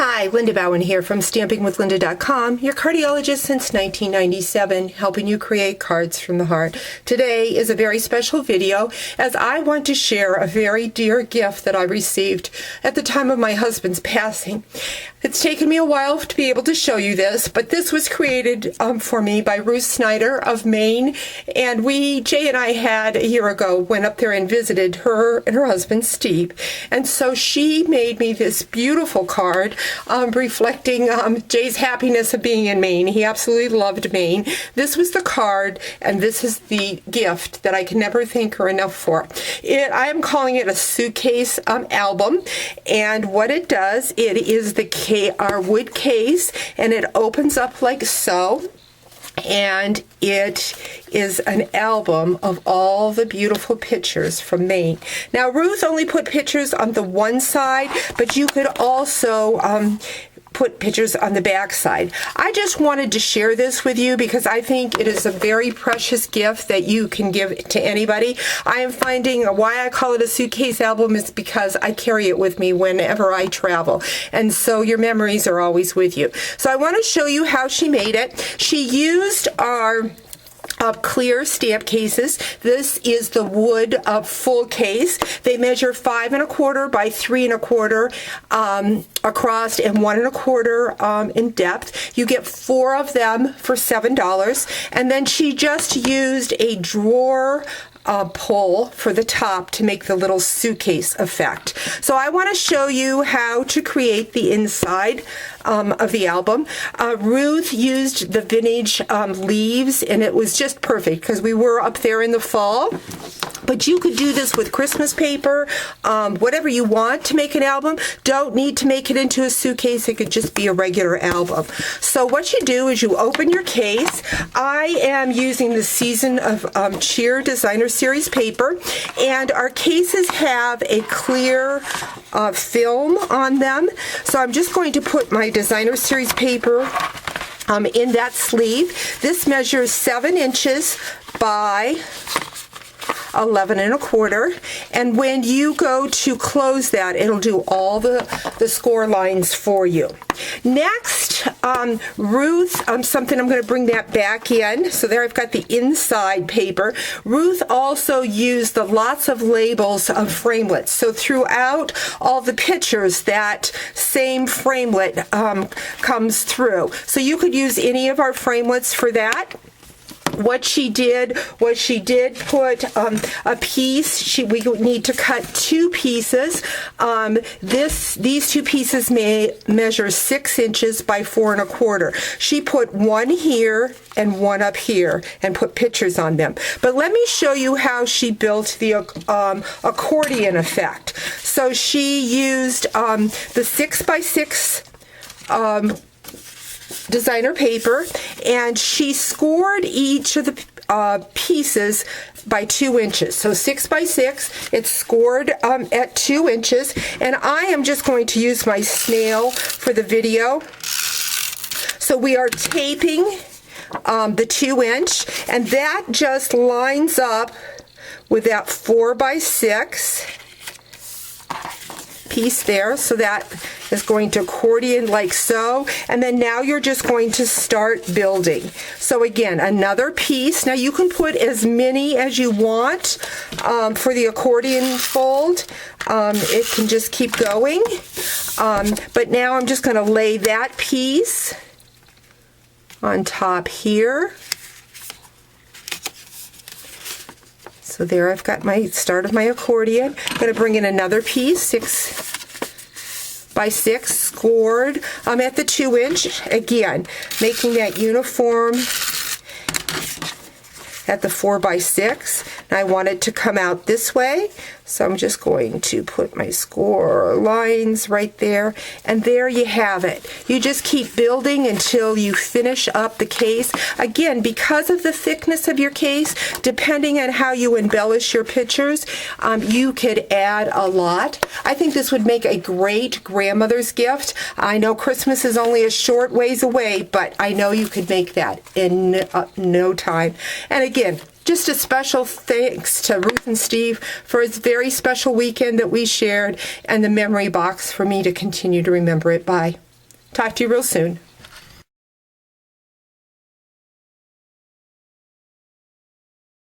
Hi, Linda Bowen here from StampingWithLinda.com, your cardiologist since 1997, helping you create cards from the heart. Today is a very special video as I want to share a very dear gift that I received at the time of my husband's passing. It's taken me a while to be able to show you this, but this was created for me by Ruth Snyder of Maine, and Jay and I had a year ago went up there and visited her and her husband Steve, and so she made me this beautiful card reflecting Jay's happiness of being in Maine. He absolutely loved Maine. This was the card, and this is the gift that I can never thank her enough for. I am calling it a suitcase album, and what it does, it is our wood case, and it opens up like so. And it is an album of all the beautiful pictures from Maine. Now, Ruth only put pictures on the one side, but you could also put pictures on the back side. I just wanted to share this with you because I think it is a very precious gift that you can give to anybody. I am finding why I call it a suitcase album is because I carry it with me whenever I travel, and so your memories are always with you. So I want to show you how she made it. She used our clear stamp cases. This is the wood full case. They measure 5 1/4 by 3 1/4 across and 1 1/4 in depth. You get 4 of them for $7, and then she just used a drawer pull for the top to make the little suitcase effect. So I want to show you how to create the inside of the album. Ruth used the vintage leaves, and it was just perfect because we were up there in the fall. But you could do this with Christmas paper, whatever you want to make an album. Don't need to make it into a suitcase. It could just be a regular album. So what you do is you open your case. I am using the Season of Cheer Designer Series paper, and our cases have a clear film on them. So I'm just going to put my Designer Series paper in that sleeve. This measures 7 inches by 11 1/4, and when you go to close that, it'll do all the score lines for you. Next, Ruth, something I'm going to bring that back in. So there I've got the inside paper. Ruth also used the lots of labels of framelits. So throughout all the pictures, that same framelit comes through. So you could use any of our framelits for that. What she did was she did put a piece. We need to cut 2 pieces. These 2 pieces may measure 6 inches by 4 1/4. She put one here and one up here and put pictures on them. But let me show you how she built the accordion effect. So she used the 6 by 6 designer paper, and she scored each of the pieces by 2 inches. So 6 by 6, it's scored at 2 inches, and I am just going to use my snail for the video. So we are taping the 2 inch, and that just lines up with that 4 by 6 piece there. So that is going to accordion like so, and then now you're just going to start building. So again, another piece. Now you can put as many as you want for the accordion fold. It can just keep going, but now I'm just going to lay that piece on top here. So there I've got my start of my accordion. I'm going to bring in another piece, 6 by 6, scored at the 2 inch. Again, making that uniform at the 4 by 6. And I want it to come out this way. So I'm just going to put my score lines right there, and there you have it. You just keep building until you finish up the case. Again, because of the thickness of your case, depending on how you embellish your pictures, you could add a lot. I think this would make a great grandmother's gift. I know Christmas is only a short ways away, but I know you could make that in no time. And again, just a special thanks to Ruth and Steve for this very special weekend that we shared, and the memory box for me to continue to remember it by. Talk to you real soon.